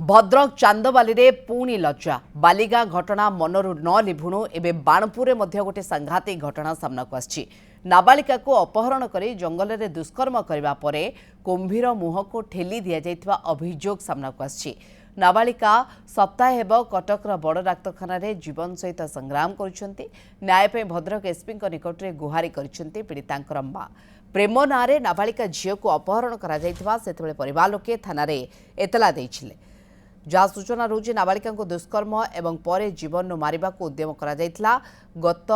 भद्रक चांदबाली पुणी लज्जा बालिगा घटना मनरू न लिभुणु एबे बाणपुर में गोटे सांघातिक घटना सामना आसी नाबालिका को अपहरण कर जंगल में दुष्कर्म करने पर कुंभीर मुह को ठेली दि जाइथिबा अभियोग सामना आसी नाबालिका सप्ताह हेब कटकर बड़ डाक्तखाना जीवन सहित संग्राम करुछंती न्याय पे भद्रक एसपी निकट में गुहारी करिसेंती पीड़ितांकर मां प्रेम नारे नाबालिका झील को अपहरण करा जाइथिबा सेतबेले परिवार लोके थाना रे एतला दैछिले जहाँ सूचना रोज नाबालिका दुष्कर्म एवं पर जीवन मारिबा को उद्यम करा जाइथिला गत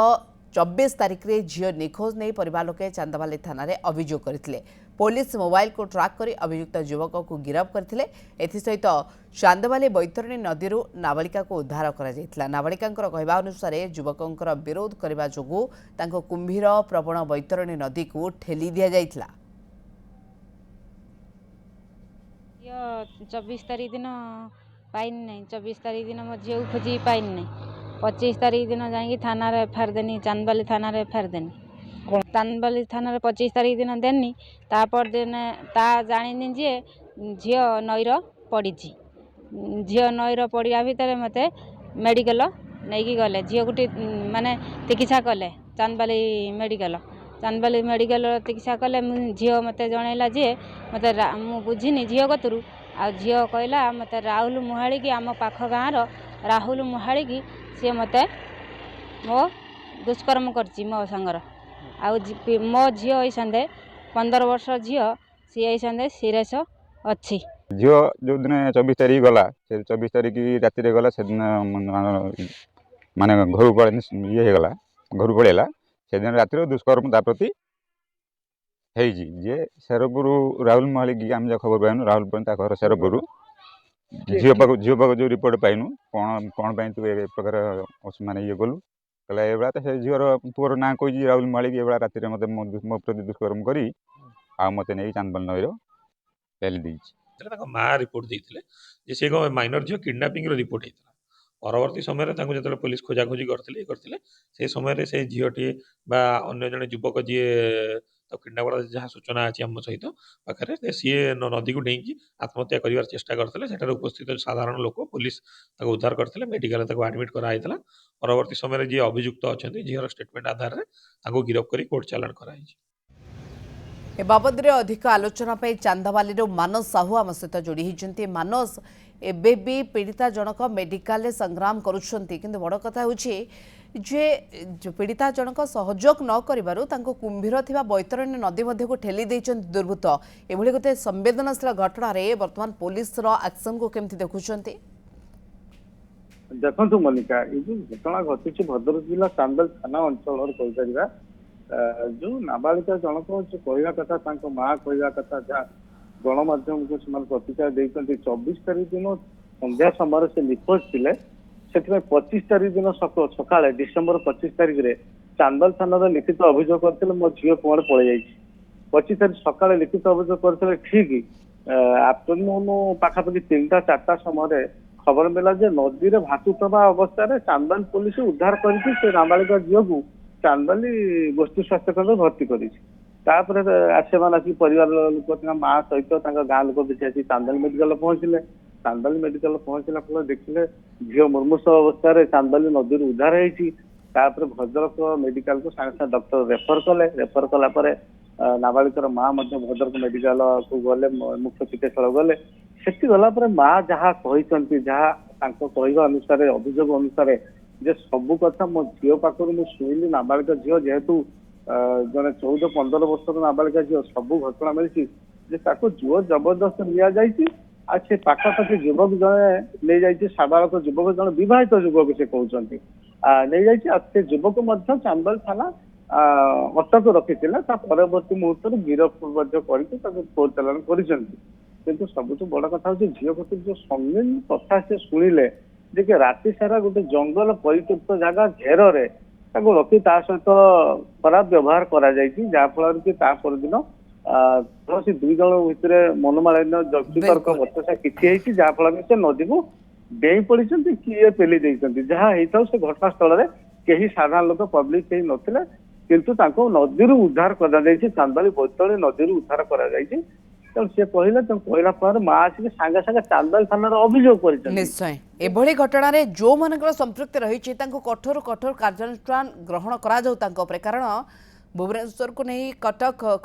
24 तारिख रे झील निखोज नहीं परिवार लोके चांदबाली थाना रे अभियोग करथिले पुलिस मोबाइल को ट्रैक कर अभियुक्त युवक को गिरफ्त करथिले एथिसहित चांदबाली बैतरणी नदी नाबालिका को उद्धार करा जाइथिला नाबालिका कहवा अनुसार युवकंकर विरोध करने जोगु तांको कुंभीर प्रवण बैतरणी नदी को ठेली दिया जाइथिला 24 तारीख दिन पाइन नहीं 24 तारीख दिन मो झील खोजी पाइन नहीं 25 तारीख दिन जाकि थाना एफआईआर देनी चांदबाली थाना एफआईआर देनी चांदबाली थाना 25 तारीख दिन देनी तापर दिन ता जानी जे झील नईर पड़ी झील नईर पड़ा भितर मते मेडिकल नहीं गले झील को माने चिकित्सा कले चांदबाली मेडिकल चिकित्सा कले झील मते जनइला जे मते मु बुझिनी झील कतरू आ झील कहला मते राहुल मुहाड़ी की आम पाख गाँव राहुल मुहाड़ी की सी मते मो दुष्कर्म करची मो सांगर आ मो झील ऐसंदे 15 वर्ष झील सी ऐसंदे सीरियस अच्छी झील जो दिन 24 तारीख गला से 24 तारीख राति रे गला से दिन माने घर पड़े ये गला घर पड़ेला से दिन राति दुष्कर्म ता प्रति जे शेरपुर राहुल महाली की आम खबर पाइनु राहुल घर शेरपुर झील पाक जो रिपोर्ट पाइनु कौन तू ए प्रकार माने ये गलु कहला एबा तो झीवर पुअर ना कही राहुल महाली एबा राति मत मो प्रति दुष्कर्म करी आ मत नहीं चांदबाली नईर पेली दी माँ रिपोर्ट देते सी माइनर झील किडनापिंग रिपोर्ट होता परवर्ती समय जो पुलिस खोजाखोजी करते से समय से झीलटी अन्य जड़े युवक जी तो किडनापर जहाँ सूचना अच्छी आम सहित पाखे सी नदी को डेईकी आत्महत्या कर चेष्टा करते उपस्थित साधारण लोक पुलिस उद्धार करते मेडिकल आडमिट कराई परवर्ती समय जी अभियुक्त अच्छा झील स्टेटमेंट आधार में गिरफ्त कर कोर्ट चालाण कराई ए बाबद अधिक आलोचना चांदबाली मानस साहू आम सहित जोड़ी होती मानस एबे भी पीड़िता जनक मेडिकल रे संग्राम करुछंती किंतु बड़ कथा होची जे पीड़िता जनक सहयोग न करिबारु तांको कुंभीर थिबा बैतरणी नदी मध्य को ठेली देइछंती दुर्बृत्त एभली गोटे संवेदनशील घटना रे वर्तमान पुलिस रो एक्शन को केमती देखुछंती देखो मल्लिका ये जो घटना घटी भद्रक जिला चांदल थाना अंचल कहीपर जो नाबालिका जनक जो कहवा कथा माँ कहवा कथा जहाँ गणमाध्यम को प्रतिक्रिया देते 24 तारीख दिन संध्या समय से निखोज थे से 25 तारीख दिन सका डिसेम्बर 25 तारीख में चांदल थाना लिखित अभियोग करते मो झील कौन पड़ जा 25 तारीख सका लिखित अभियोग करते ठीक आफ्टरनून पाखापाखि 3टा 4टा समय खबर मिला जे नदी में भासुवा अवस्था चांदल पुलिस उद्धार कर नाबालिका झील को चांदबाली गोष्ठी स्वास्थ्य केन्द्र भर्ती कर परिवार लोक माँ सहित गाँ लोक बेसी आसी चांदबाली मेडिकल पहुंचले चांदबाली मेडिकल पहुंचला फल देखिले झील मुर्मूष अवस्था चांदबाली नदी उद्धार होती भद्रक मेडिकल को सागे सागे डॉक्टर रेफर कला नाबालिकर माँ भद्रक मेडिकल को गले मुख्य चिकित्सालय गले से गला माँ जहाँ कहते जहाँ कहवा अनुसार अभियोग अनुसार जे सबू कथा मो झील पाखर मुझे शुणिली नाबालिका झील जेहेतु जड़े 14-15 वर्ष नाबालिका झील सबू घटना मिली जुआ जबरदस्त नि पाखापाखि युवक जड़े नहीं जाइए साबालक युवक जड़े बहित युवक से कहते नहीं से युवक चांदबाली थाना अटक रखी परवर्ती मुहूर्त गिरफ्त कर कोर्ट चालाण कर सबुठ बड़ कथा झील प्रति जो संगीन कथा से शुणिले जे कि राति सारा गोटे जंगल परित्यक्त जगह घेर रखी सहित खराब व्यवहार कराफल कि दिन कौन दुई जन भितर मनोमालिन्य जर्तर्क बचसा किसी जहाँफल से नदी को डेई पड़ी किए पेली जहाँ होता से घटनास्थल में कहीं साधारण लोक पब्लिक कहीं नथिले किंतु नदी उद्धार कर चांदबाली बैतरणी नदी उद्धार कर ତେଣୁ ସେ କହିଲେ କହିଲା ପରେ ମା ଆସିକି ସାଙ୍ଗେ ସାଙ୍ଗେ ଚାନ୍ଦବାଲି ଥାନାରେ ଅଭିଯୋଗ କରିଛନ୍ତି। ନିଶ୍ଚୟ ଏଭଳି ଘଟଣାରେ ଯୋଉମାନଙ୍କର ସମ୍ପୃକ୍ତି ରହିଛି ତାଙ୍କୁ କଠୋର କଠୋର କାର୍ଯ୍ୟାନୁଷ୍ଠାନ ଗ୍ରହଣ କରାଯାଉ ତାଙ୍କ ଉପରେ। କାରଣ ଭୁବନେଶ୍ୱରକୁ ନେଇ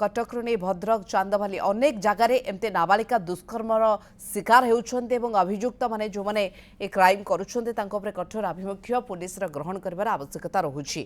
କଟକରୁ ନେଇ ଭଦ୍ରକ ଚାନ୍ଦବାଲି ଅନେକ ଜାଗାରେ ଏମିତି ନାବାଳିକା ଦୁଷ୍କର୍ମର ଶିକାର ହେଉଛନ୍ତି ଏବଂ ଅଭିଯୁକ୍ତମାନେ ଯେଉଁମାନେ ଏ କ୍ରାଇମ୍ କରୁଛନ୍ତି ତାଙ୍କ ଉପରେ କଠୋର ଆଭିମୁଖ୍ୟ ପୁଲିସର ଗ୍ରହଣ କରିବାର ଆବଶ୍ୟକତା ରହୁଛି।